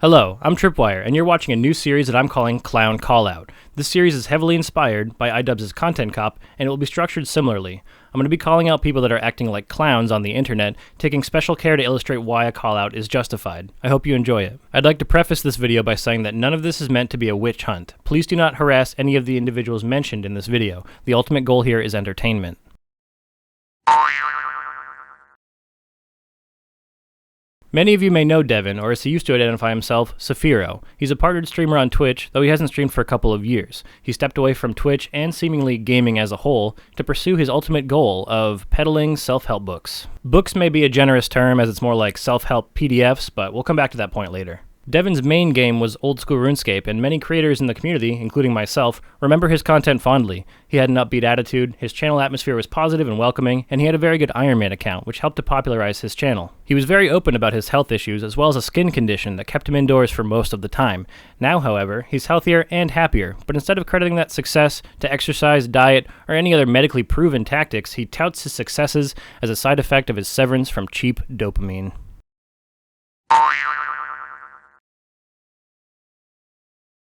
Hello, I'm Tripwire, and you're watching a new series that I'm calling Clown Callout. This series is heavily inspired by idubbbz's Content Cop, and it will be structured similarly. I'm going to be calling out people that are acting like clowns on the internet, taking special care to illustrate why a callout is justified. I hope you enjoy it. I'd like to preface this video by saying that none of this is meant to be a witch hunt. Please do not harass any of the individuals mentioned in this video. The ultimate goal here is entertainment. Many of you may know Devin, or as he used to identify himself, Saphiro. He's a partnered streamer on Twitch, though he hasn't streamed for a couple of years. He stepped away from Twitch and seemingly gaming as a whole to pursue his ultimate goal of peddling self-help books. Books may be a generous term as it's more like self-help PDFs, but we'll come back to that point later. Devin's main game was old school RuneScape, and many creators in the community, including myself, remember his content fondly. He had an upbeat attitude, his channel atmosphere was positive and welcoming, and he had a very good Iron Man account, which helped to popularize his channel. He was very open about his health issues, as well as a skin condition that kept him indoors for most of the time. Now, however, he's healthier and happier, but instead of crediting that success to exercise, diet, or any other medically proven tactics, he touts his successes as a side effect of his severance from cheap dopamine.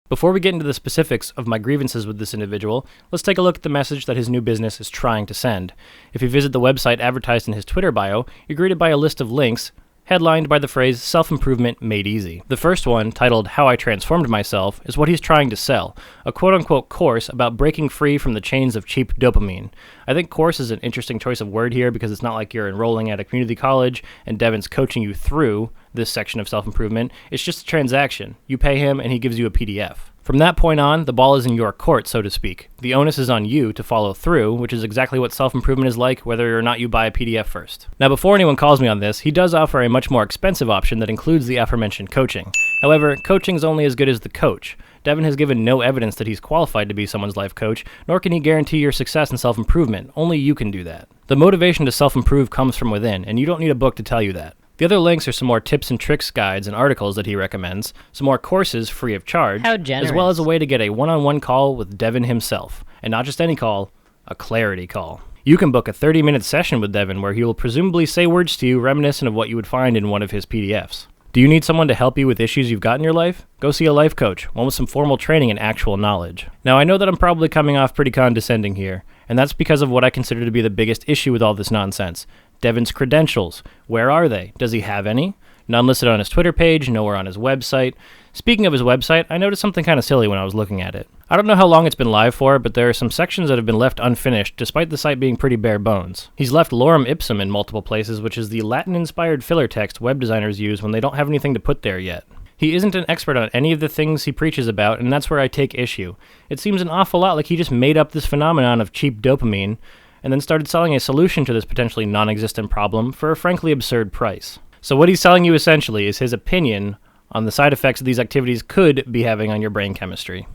Before we get into the specifics of my grievances with this individual, let's take a look at the message that his new business is trying to send. If you visit the website advertised in his Twitter bio, you're greeted by a list of links headlined by the phrase self-improvement made easy. The first one, titled How I Transformed Myself, is what he's trying to sell, a quote-unquote course about breaking free from the chains of cheap dopamine. I think course is an interesting choice of word here because it's not like you're enrolling at a community college and Devin's coaching you through this section of self-improvement. It's just a transaction. You pay him and he gives you a PDF. From that point on, the ball is in your court, so to speak. The onus is on you to follow through, which is exactly what self-improvement is like, whether or not you buy a PDF first. Now, before anyone calls me on this, he does offer a much more expensive option that includes the aforementioned coaching. However, coaching is only as good as the coach. Devin has given no evidence that he's qualified to be someone's life coach, nor can he guarantee your success in self-improvement. Only you can do that. The motivation to self-improve comes from within, and you don't need a book to tell you that. The other links are some more tips and tricks guides and articles that he recommends, some more courses free of charge, as well as a way to get a one-on-one call with Devin himself. And not just any call, a clarity call. You can book a 30-minute session with Devin where he will presumably say words to you reminiscent of what you would find in one of his PDFs. Do you need someone to help you with issues you've got in your life? Go see a life coach, one with some formal training and actual knowledge. Now, I know that I'm probably coming off pretty condescending here, and that's because of what I consider to be the biggest issue with all this nonsense. Devin's credentials. Where are they? Does he have any? None listed on his Twitter page, nowhere on his website. Speaking of his website, I noticed something kind of silly when I was looking at it. I don't know how long it's been live for, but there are some sections that have been left unfinished, despite the site being pretty bare bones. He's left lorem ipsum in multiple places, which is the Latin-inspired filler text web designers use when they don't have anything to put there yet. He isn't an expert on any of the things he preaches about, and that's where I take issue. It seems an awful lot like he just made up this phenomenon of cheap dopamine, and then started selling a solution to this potentially non-existent problem for a frankly absurd price. So what he's selling you essentially is his opinion on the side effects that these activities could be having on your brain chemistry.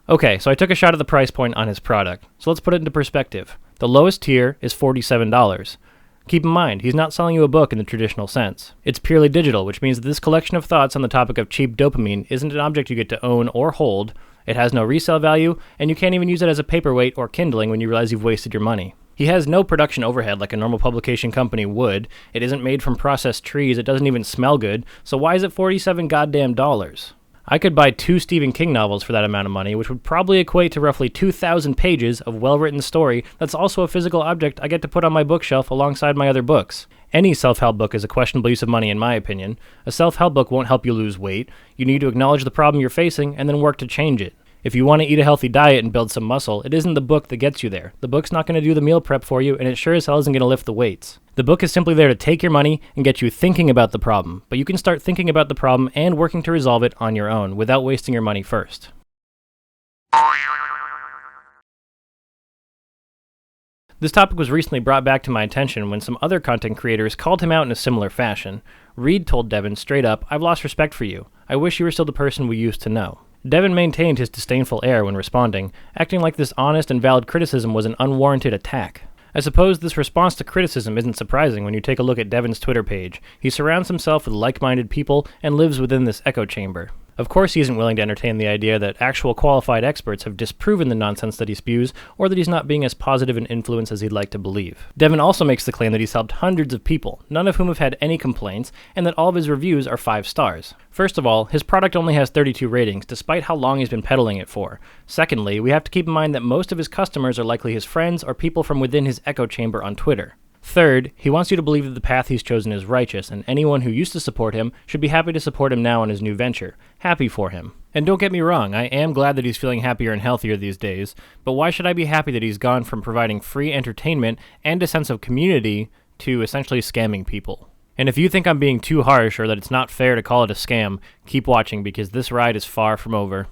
Okay, so I took a shot at the price point on his product, so let's put it into perspective. The lowest tier is $47. Keep in mind, he's not selling you a book in the traditional sense. It's purely digital, which means that this collection of thoughts on the topic of cheap dopamine isn't an object you get to own or hold. It has no resale value, and you can't even use it as a paperweight or kindling when you realize you've wasted your money. He has no production overhead like a normal publication company would. It isn't made from processed trees, it doesn't even smell good, so why is it $47 goddamn dollars? I could buy 2 Stephen King novels for that amount of money, which would probably equate to roughly 2,000 pages of well-written story that's also a physical object I get to put on my bookshelf alongside my other books. Any self-help book is a questionable use of money in my opinion. A self-help book won't help you lose weight. You need to acknowledge the problem you're facing and then work to change it. If you want to eat a healthy diet and build some muscle, it isn't the book that gets you there. The book's not going to do the meal prep for you, and it sure as hell isn't going to lift the weights. The book is simply there to take your money and get you thinking about the problem, but you can start thinking about the problem and working to resolve it on your own, without wasting your money first. This topic was recently brought back to my attention when some other content creators called him out in a similar fashion. Reed told Devin straight up, "I've lost respect for you. I wish you were still the person we used to know." Devin maintained his disdainful air when responding, acting like this honest and valid criticism was an unwarranted attack. I suppose this response to criticism isn't surprising when you take a look at Devin's Twitter page. He surrounds himself with like-minded people and lives within this echo chamber. Of course he isn't willing to entertain the idea that actual qualified experts have disproven the nonsense that he spews, or that he's not being as positive an influence as he'd like to believe. Devin also makes the claim that he's helped hundreds of people, none of whom have had any complaints, and that all of his reviews are 5 stars. First of all, his product only has 32 ratings, despite how long he's been peddling it for. Secondly, we have to keep in mind that most of his customers are likely his friends or people from within his echo chamber on Twitter. Third, he wants you to believe that the path he's chosen is righteous, and anyone who used to support him should be happy to support him now on his new venture. Happy for him. And don't get me wrong, I am glad that he's feeling happier and healthier these days, but why should I be happy that he's gone from providing free entertainment and a sense of community to essentially scamming people? And if you think I'm being too harsh or that it's not fair to call it a scam, keep watching because this ride is far from over.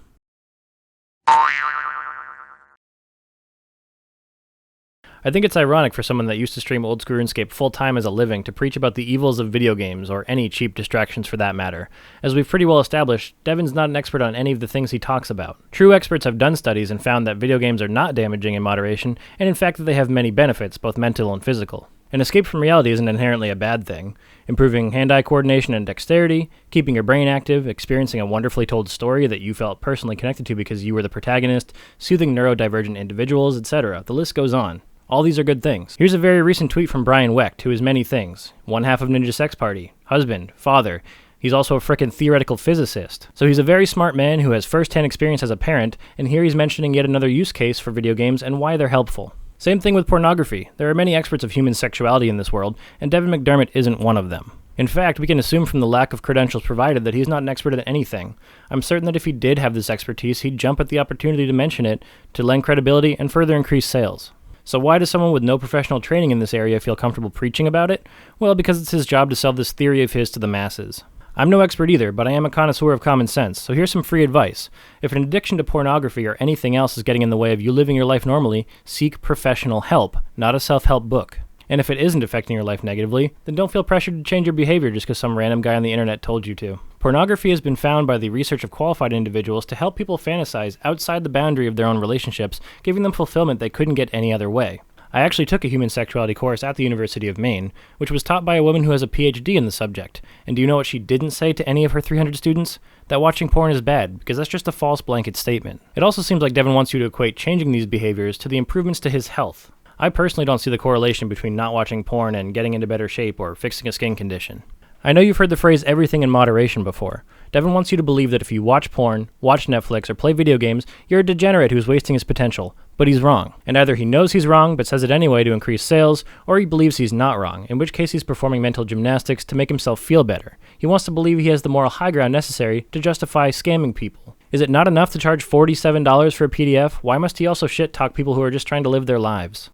I think it's ironic for someone that used to stream old school RuneScape full-time as a living to preach about the evils of video games, or any cheap distractions for that matter. As we've pretty well established, Devin's not an expert on any of the things he talks about. True experts have done studies and found that video games are not damaging in moderation, and in fact that they have many benefits, both mental and physical. An escape from reality isn't inherently a bad thing. Improving hand-eye coordination and dexterity, keeping your brain active, experiencing a wonderfully told story that you felt personally connected to because you were the protagonist, soothing neurodivergent individuals, etc. The list goes on. All these are good things. Here's a very recent tweet from Brian Wecht, who is many things. One half of Ninja Sex Party, husband, father. He's also a frickin' theoretical physicist. So he's a very smart man who has first-hand experience as a parent, and here he's mentioning yet another use case for video games and why they're helpful. Same thing with pornography. There are many experts of human sexuality in this world, and Devin McDermott isn't one of them. In fact, we can assume from the lack of credentials provided that he's not an expert at anything. I'm certain that if he did have this expertise, he'd jump at the opportunity to mention it, to lend credibility and further increase sales. So why does someone with no professional training in this area feel comfortable preaching about it? Well, because it's his job to sell this theory of his to the masses. I'm no expert either, but I am a connoisseur of common sense, so here's some free advice. If an addiction to pornography or anything else is getting in the way of you living your life normally, seek professional help, not a self-help book. And if it isn't affecting your life negatively, then don't feel pressured to change your behavior just because some random guy on the internet told you to. Pornography has been found by the research of qualified individuals to help people fantasize outside the boundary of their own relationships, giving them fulfillment they couldn't get any other way. I actually took a human sexuality course at the University of Maine, which was taught by a woman who has a PhD in the subject. And do you know what she didn't say to any of her 300 students? That watching porn is bad, because that's just a false blanket statement. It also seems like Devin wants you to equate changing these behaviors to the improvements to his health. I personally don't see the correlation between not watching porn and getting into better shape or fixing a skin condition. I know you've heard the phrase everything in moderation before. Devin wants you to believe that if you watch porn, watch Netflix, or play video games, you're a degenerate who's wasting his potential. But he's wrong. And either he knows he's wrong but says it anyway to increase sales, or he believes he's not wrong, in which case he's performing mental gymnastics to make himself feel better. He wants to believe he has the moral high ground necessary to justify scamming people. Is it not enough to charge $47 for a PDF? Why must he also shit-talk people who are just trying to live their lives?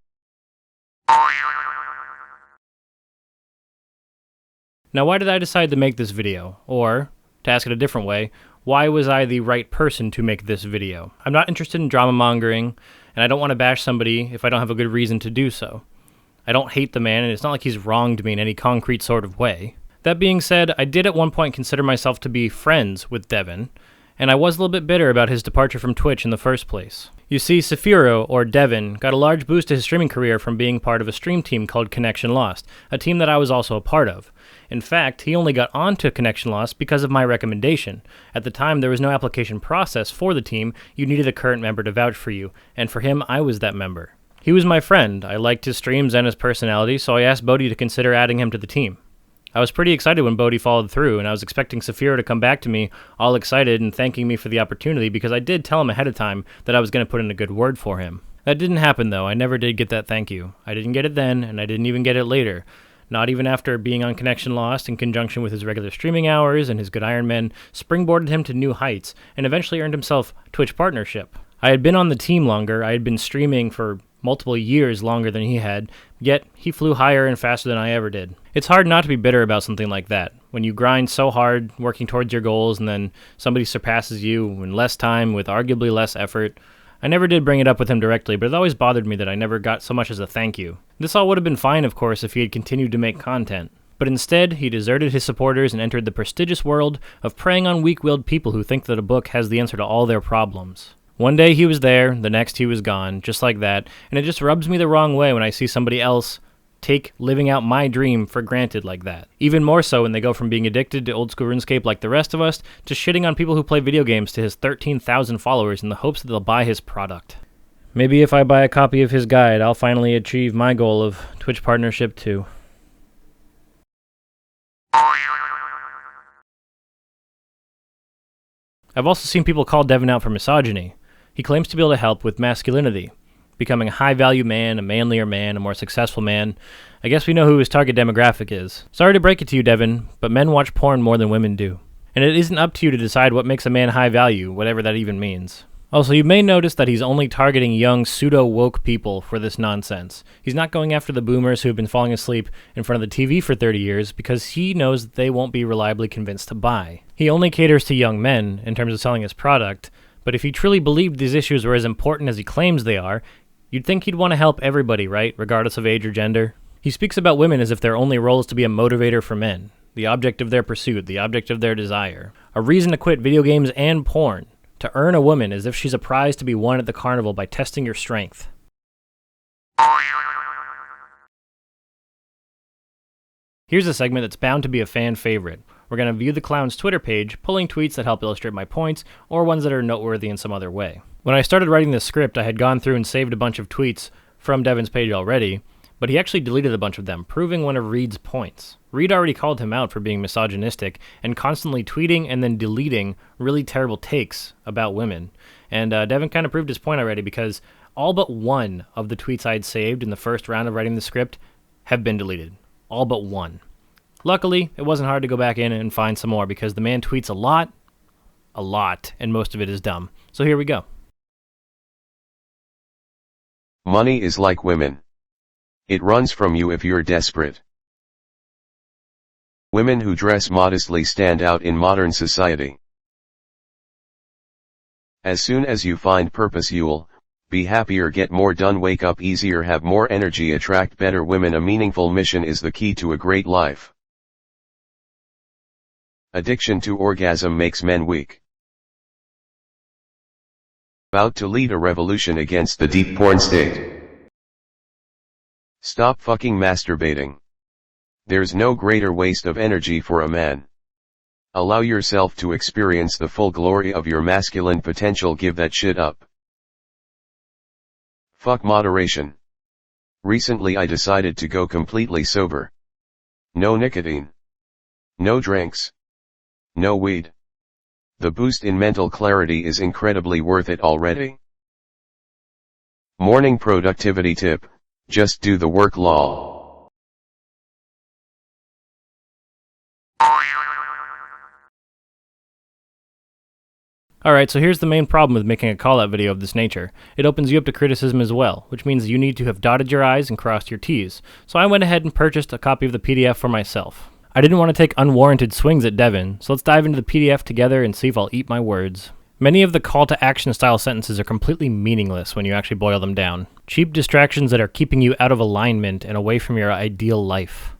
Now, why did I decide to make this video? Or, to ask it a different way, why was I the right person to make this video? I'm not interested in drama mongering, and I don't want to bash somebody if I don't have a good reason to do so. I don't hate the man, and it's not like he's wronged me in any concrete sort of way. That being said, I did at one point consider myself to be friends with Devin, and I was a little bit bitter about his departure from Twitch in the first place. You see, Saphiro, or Devin, got a large boost to his streaming career from being part of a stream team called Connection Lost, a team that I was also a part of. In fact, he only got onto Connection Lost because of my recommendation. At the time, there was no application process for the team, you needed a current member to vouch for you, and for him, I was that member. He was my friend, I liked his streams and his personality, so I asked Bodhi to consider adding him to the team. I was pretty excited when Bodhi followed through, and I was expecting Saphiro to come back to me all excited and thanking me for the opportunity because I did tell him ahead of time that I was going to put in a good word for him. That didn't happen though, I never did get that thank you. I didn't get it then, and I didn't even get it later. Not even after being on Connection Lost in conjunction with his regular streaming hours and his good Iron Men springboarded him to new heights and eventually earned himself Twitch partnership. I had been on the team longer, I had been streaming for multiple years longer than he had, yet he flew higher and faster than I ever did. It's hard not to be bitter about something like that. When you grind so hard, working towards your goals, and then somebody surpasses you in less time with arguably less effort. I never did bring it up with him directly, but it always bothered me that I never got so much as a thank you. This all would have been fine, of course, if he had continued to make content. But instead, he deserted his supporters and entered the prestigious world of preying on weak-willed people who think that a book has the answer to all their problems. One day he was there, the next he was gone, just like that, and it just rubs me the wrong way when I see somebody else take living out my dream for granted like that. Even more so when they go from being addicted to old school RuneScape like the rest of us, to shitting on people who play video games to his 13,000 followers in the hopes that they'll buy his product. Maybe if I buy a copy of his guide, I'll finally achieve my goal of Twitch partnership too. I've also seen people call Devin out for misogyny. He claims to be able to help with masculinity, becoming a high-value man, a manlier man, a more successful man. I guess we know who his target demographic is. Sorry to break it to you, Devin, but men watch porn more than women do. And it isn't up to you to decide what makes a man high value, whatever that even means. Also, you may notice that he's only targeting young, pseudo-woke people for this nonsense. He's not going after the boomers who have been falling asleep in front of the TV for 30 years because he knows that they won't be reliably convinced to buy. He only caters to young men in terms of selling his product, but if he truly believed these issues were as important as he claims they are, you'd think he'd want to help everybody, right, regardless of age or gender? He speaks about women as if their only role is to be a motivator for men, the object of their pursuit, the object of their desire, a reason to quit video games and porn. To earn a woman as if she's a prize to be won at the carnival by testing your strength. Here's a segment that's bound to be a fan favorite. We're going to view the clown's Twitter page, pulling tweets that help illustrate my points, or ones that are noteworthy in some other way. When I started writing this script, I had gone through and saved a bunch of tweets from Devin's page already, but he actually deleted a bunch of them, proving one of Reed's points. Reed already called him out for being misogynistic and constantly tweeting and then deleting really terrible takes about women. And Devin kind of proved his point already because all but one of the tweets I'd saved in the first round of writing the script have been deleted. All but one. Luckily, it wasn't hard to go back in and find some more because the man tweets a lot, and most of it is dumb. So here we go. Money is like women. It runs from you if you're desperate. Women who dress modestly stand out in modern society. As soon as you find purpose, you'll be happier, get more done, wake up easier, have more energy, attract better women. A meaningful mission is the key to a great life. Addiction to orgasm makes men weak. About to lead a revolution against the deep porn state. Stop fucking masturbating. There's no greater waste of energy for a man. Allow yourself to experience the full glory of your masculine potential. Give that shit up. Fuck moderation. Recently I decided to go completely sober. No nicotine. No drinks. No weed. The boost in mental clarity is incredibly worth it already. Morning productivity tip. Just do the work, lol. Alright, so here's the main problem with making a call-out video of this nature. It opens you up to criticism as well, which means you need to have dotted your I's and crossed your T's. So I went ahead and purchased a copy of the PDF for myself. I didn't want to take unwarranted swings at Devin, so let's dive into the PDF together and see if I'll eat my words. Many of the call-to-action style sentences are completely meaningless when you actually boil them down. Cheap distractions that are keeping you out of alignment and away from your ideal life.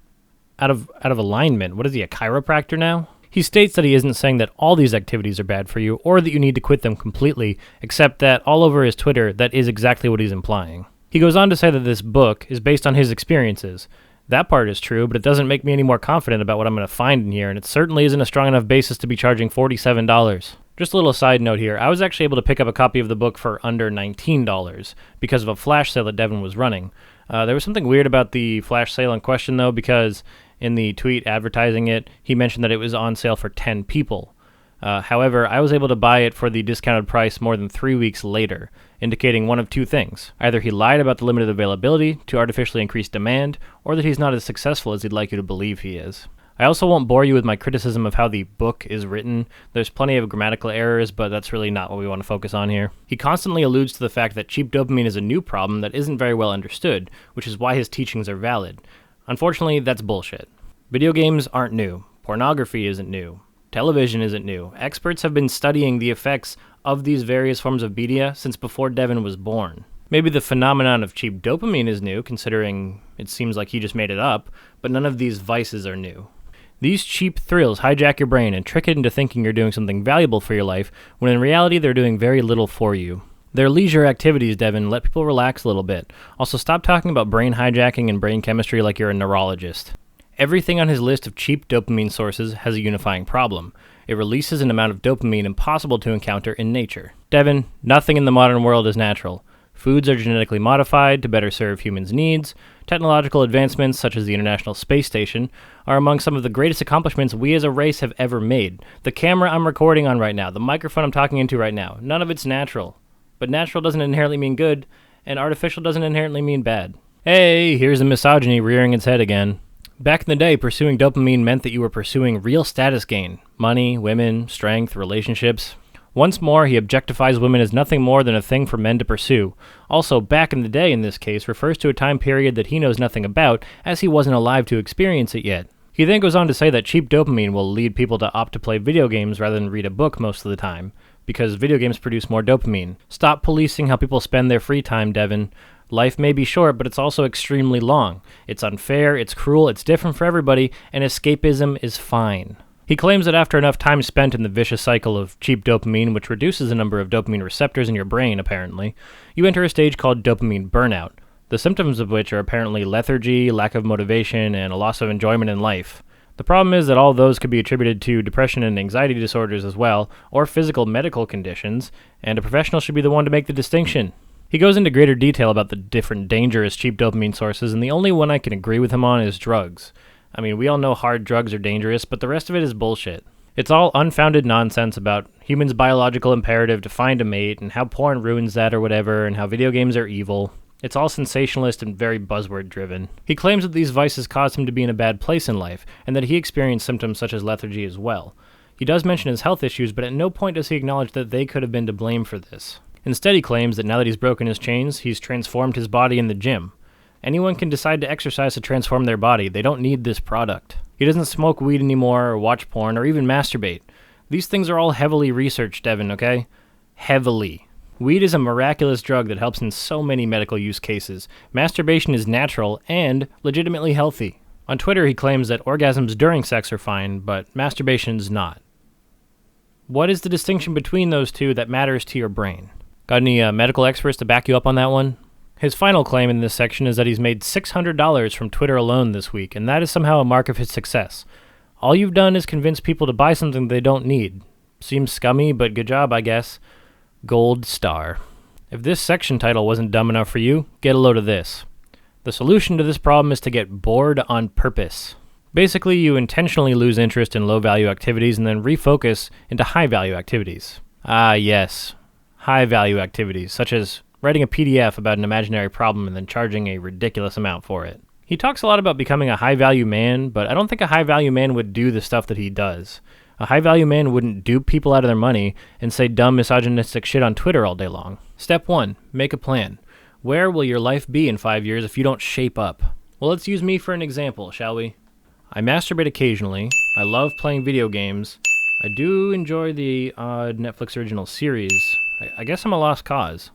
Out of alignment? What is he, a chiropractor now? He states that he isn't saying that all these activities are bad for you, or that you need to quit them completely, except that all over his Twitter, that is exactly what he's implying. He goes on to say that this book is based on his experiences. That part is true, but it doesn't make me any more confident about what I'm going to find in here, and it certainly isn't a strong enough basis to be charging $47. Just a little side note here, I was actually able to pick up a copy of the book for under $19 because of a flash sale that Devin was running. There was something weird about the flash sale in question though, because in the tweet advertising it, he mentioned that it was on sale for 10 people. However, I was able to buy it for the discounted price more than 3 weeks later, indicating one of two things. Either he lied about the limited availability to artificially increase demand, or that he's not as successful as he'd like you to believe he is. I also won't bore you with my criticism of how the book is written. There's plenty of grammatical errors, but that's really not what we want to focus on here. He constantly alludes to the fact that cheap dopamine is a new problem that isn't very well understood, which is why his teachings are valid. Unfortunately, that's bullshit. Video games aren't new. Pornography isn't new. Television isn't new. Experts have been studying the effects of these various forms of media since before Devin was born. Maybe the phenomenon of cheap dopamine is new, considering it seems like he just made it up, but none of these vices are new. These cheap thrills hijack your brain and trick it into thinking you're doing something valuable for your life, when in reality they're doing very little for you. They're leisure activities, Devin. Let people relax a little bit. Also, stop talking about brain hijacking and brain chemistry like you're a neurologist. Everything on his list of cheap dopamine sources has a unifying problem. It releases an amount of dopamine impossible to encounter in nature. Devin, nothing in the modern world is natural. Foods are genetically modified to better serve humans' needs. Technological advancements, such as the International Space Station, are among some of the greatest accomplishments we as a race have ever made. The camera I'm recording on right now, the microphone I'm talking into right now, none of it's natural. But natural doesn't inherently mean good, and artificial doesn't inherently mean bad. Hey, here's the misogyny rearing its head again. Back in the day, pursuing dopamine meant that you were pursuing real status gain. Money, women, strength, relationships. Once more, he objectifies women as nothing more than a thing for men to pursue. Also, back in the day in this case refers to a time period that he knows nothing about, as he wasn't alive to experience it yet. He then goes on to say that cheap dopamine will lead people to opt to play video games rather than read a book most of the time, because video games produce more dopamine. Stop policing how people spend their free time, Devin. Life may be short, but it's also extremely long. It's unfair, it's cruel, it's different for everybody, and escapism is fine. He claims that after enough time spent in the vicious cycle of cheap dopamine, which reduces the number of dopamine receptors in your brain, apparently, you enter a stage called dopamine burnout, the symptoms of which are apparently lethargy, lack of motivation, and a loss of enjoyment in life. The problem is that all those could be attributed to depression and anxiety disorders as well, or physical medical conditions, and a professional should be the one to make the distinction. He goes into greater detail about the different dangerous cheap dopamine sources, and the only one I can agree with him on is drugs. I mean, we all know hard drugs are dangerous, but the rest of it is bullshit. It's all unfounded nonsense about humans' biological imperative to find a mate, and how porn ruins that or whatever, and how video games are evil. It's all sensationalist and very buzzword-driven. He claims that these vices caused him to be in a bad place in life, and that he experienced symptoms such as lethargy as well. He does mention his health issues, but at no point does he acknowledge that they could have been to blame for this. Instead, he claims that now that he's broken his chains, he's transformed his body in the gym. Anyone can decide to exercise to transform their body. They don't need this product. He doesn't smoke weed anymore, or watch porn, or even masturbate. These things are all heavily researched, Devin, okay? Heavily. Weed is a miraculous drug that helps in so many medical use cases. Masturbation is natural and legitimately healthy. On Twitter, he claims that orgasms during sex are fine, but masturbation's not. What is the distinction between those two that matters to your brain? Got any medical experts to back you up on that one? His final claim in this section is that he's made $600 from Twitter alone this week, and that is somehow a mark of his success. All you've done is convince people to buy something they don't need. Seems scummy, but good job, I guess. Gold star. If this section title wasn't dumb enough for you, get a load of this. The solution to this problem is to get bored on purpose. Basically, you intentionally lose interest in low-value activities and then refocus into high-value activities. Ah, yes. High-value activities, such as writing a PDF about an imaginary problem and then charging a ridiculous amount for it. He talks a lot about becoming a high-value man, but I don't think a high-value man would do the stuff that he does. A high-value man wouldn't dupe people out of their money and say dumb misogynistic shit on Twitter all day long. Step 1. Make a plan. Where will your life be in 5 years if you don't shape up? Well, let's use me for an example, shall we? I masturbate occasionally. I love playing video games. I do enjoy the odd Netflix original series. I guess I'm a lost cause.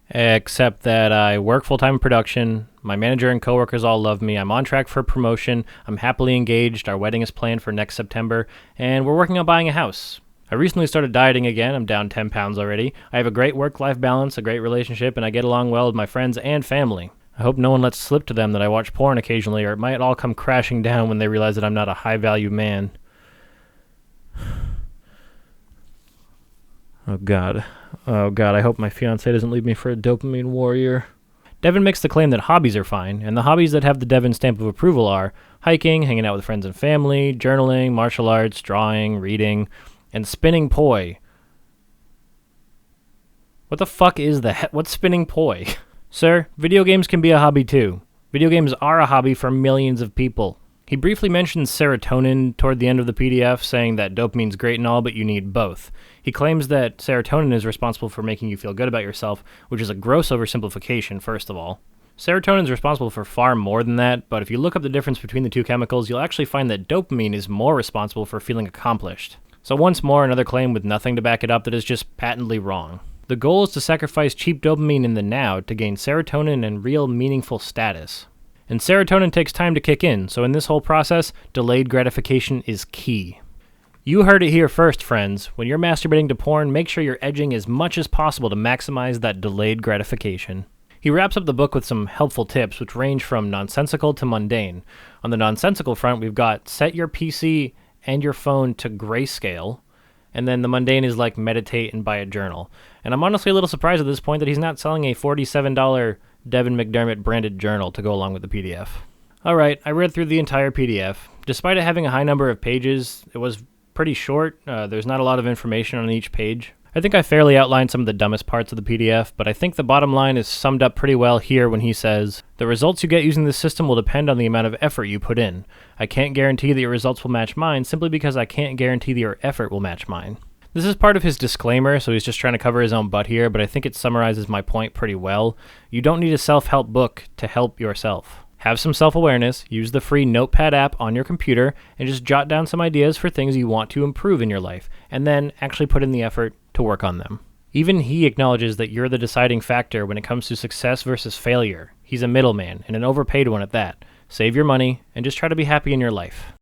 Except that I work full-time in production, my manager and coworkers all love me, I'm on track for a promotion, I'm happily engaged, our wedding is planned for next September, and we're working on buying a house. I recently started dieting again, I'm down 10 pounds already, I have a great work-life balance, a great relationship, and I get along well with my friends and family. I hope no one lets slip to them that I watch porn occasionally, or it might all come crashing down when they realize that I'm not a high-value man. Oh God, I hope my fiancé doesn't leave me for a dopamine warrior. Devin makes the claim that hobbies are fine, and the hobbies that have the Devin stamp of approval are hiking, hanging out with friends and family, journaling, martial arts, drawing, reading, and spinning poi. What the fuck is that? What's spinning poi? Sir, video games can be a hobby too. Video games are a hobby for millions of people. He briefly mentions serotonin toward the end of the PDF, saying that dopamine's great and all, but you need both. He claims that serotonin is responsible for making you feel good about yourself, which is a gross oversimplification, first of all. Serotonin is responsible for far more than that, but if you look up the difference between the two chemicals, you'll actually find that dopamine is more responsible for feeling accomplished. So once more, another claim with nothing to back it up that is just patently wrong. The goal is to sacrifice cheap dopamine in the now to gain serotonin and real meaningful status. And serotonin takes time to kick in, so in this whole process, delayed gratification is key. You heard it here first, friends. When you're masturbating to porn, make sure you're edging as much as possible to maximize that delayed gratification. He wraps up the book with some helpful tips, which range from nonsensical to mundane. On the nonsensical front, we've got set your PC and your phone to grayscale, and then the mundane is like meditate and buy a journal. And I'm honestly a little surprised at this point that he's not selling a $47 Devin McDermott branded journal to go along with the PDF. Alright, I read through the entire PDF. Despite it having a high number of pages, it was pretty short. There's not a lot of information on each page. I think I fairly outlined some of the dumbest parts of the PDF, but I think the bottom line is summed up pretty well here when he says, "The results you get using this system will depend on the amount of effort you put in. I can't guarantee that your results will match mine simply because I can't guarantee that your effort will match mine." This is part of his disclaimer, so he's just trying to cover his own butt here, but I think it summarizes my point pretty well. You don't need a self-help book to help yourself. Have some self-awareness, use the free Notepad app on your computer, and just jot down some ideas for things you want to improve in your life, and then actually put in the effort to work on them. Even he acknowledges that you're the deciding factor when it comes to success versus failure. He's a middleman, and an overpaid one at that. Save your money, and just try to be happy in your life.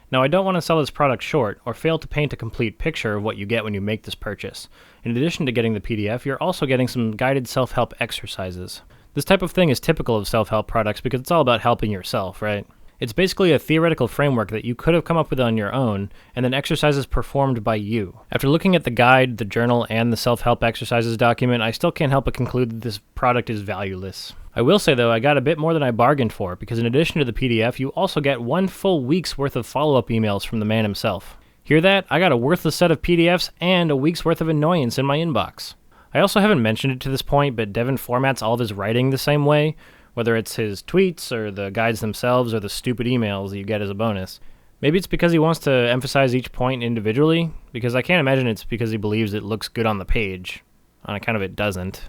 Now, I don't want to sell this product short or fail to paint a complete picture of what you get when you make this purchase. In addition to getting the PDF, you're also getting some guided self-help exercises. This type of thing is typical of self-help products because it's all about helping yourself, right? It's basically a theoretical framework that you could have come up with on your own, and then exercises performed by you. After looking at the guide, the journal, and the self-help exercises document, I still can't help but conclude that this product is valueless. I will say, though, I got a bit more than I bargained for, because in addition to the PDF, you also get 1 full week's worth of follow-up emails from the man himself. Hear that? I got a worthless set of PDFs and a week's worth of annoyance in my inbox. I also haven't mentioned it to this point, but Devin formats all of his writing the same way, whether it's his tweets or the guides themselves or the stupid emails that you get as a bonus. Maybe it's because he wants to emphasize each point individually, because I can't imagine it's because he believes it looks good on the page. On account of it doesn't.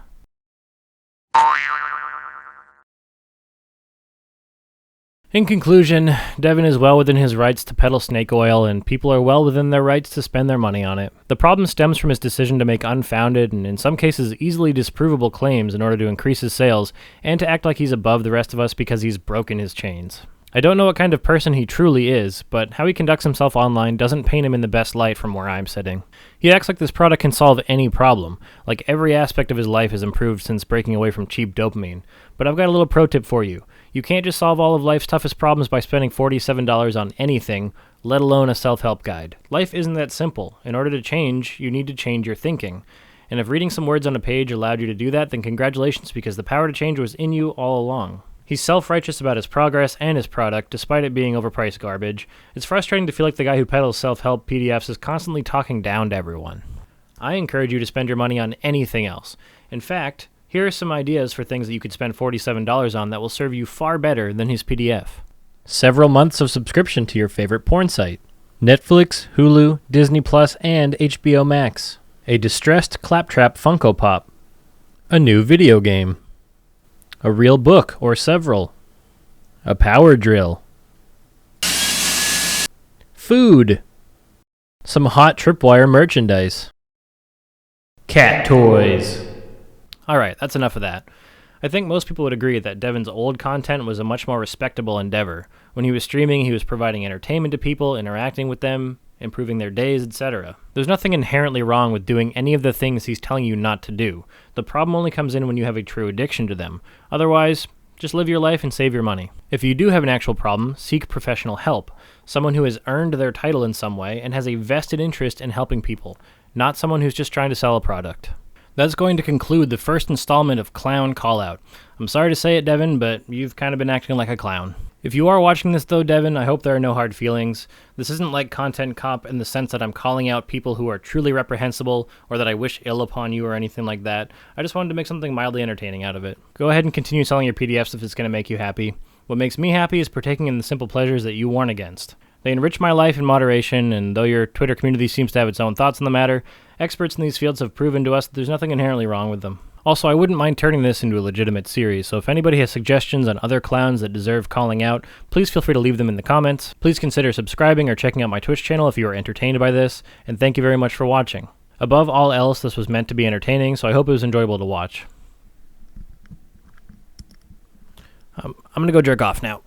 In conclusion, Devin is well within his rights to peddle snake oil, and people are well within their rights to spend their money on it. The problem stems from his decision to make unfounded and in some cases easily disprovable claims in order to increase his sales, and to act like he's above the rest of us because he's broken his chains. I don't know what kind of person he truly is, but how he conducts himself online doesn't paint him in the best light from where I'm sitting. He acts like this product can solve any problem, like every aspect of his life has improved since breaking away from cheap dopamine. But I've got a little pro tip for you. You can't just solve all of life's toughest problems by spending $47 on anything, let alone a self-help guide. Life isn't that simple. In order to change, you need to change your thinking. And if reading some words on a page allowed you to do that, then congratulations, because the power to change was in you all along. He's self-righteous about his progress and his product, despite it being overpriced garbage. It's frustrating to feel like the guy who peddles self-help PDFs is constantly talking down to everyone. I encourage you to spend your money on anything else. In fact, here are some ideas for things that you could spend $47 on that will serve you far better than his PDF. Several months of subscription to your favorite porn site. Netflix, Hulu, Disney Plus, and HBO Max. A distressed claptrap Funko Pop. A new video game. A real book or several. A power drill. Food. Some hot tripwire merchandise. Cat toys. Alright, that's enough of that. I think most people would agree that Devin's old content was a much more respectable endeavor. When he was streaming, he was providing entertainment to people, interacting with them, improving their days, etc. There's nothing inherently wrong with doing any of the things he's telling you not to do. The problem only comes in when you have a true addiction to them. Otherwise, just live your life and save your money. If you do have an actual problem, seek professional help. Someone who has earned their title in some way and has a vested interest in helping people, not someone who's just trying to sell a product. That's going to conclude the first installment of Clown Callout. I'm sorry to say it, Devin, but you've kind of been acting like a clown. If you are watching this though, Devin, I hope there are no hard feelings. This isn't like Content Cop in the sense that I'm calling out people who are truly reprehensible or that I wish ill upon you or anything like that. I just wanted to make something mildly entertaining out of it. Go ahead and continue selling your PDFs if it's going to make you happy. What makes me happy is partaking in the simple pleasures that you warn against. They enrich my life in moderation, and though your Twitter community seems to have its own thoughts on the matter, experts in these fields have proven to us that there's nothing inherently wrong with them. Also, I wouldn't mind turning this into a legitimate series, so if anybody has suggestions on other clowns that deserve calling out, please feel free to leave them in the comments. Please consider subscribing or checking out my Twitch channel if you are entertained by this, and thank you very much for watching. Above all else, this was meant to be entertaining, so I hope it was enjoyable to watch. I'm gonna go jerk off now.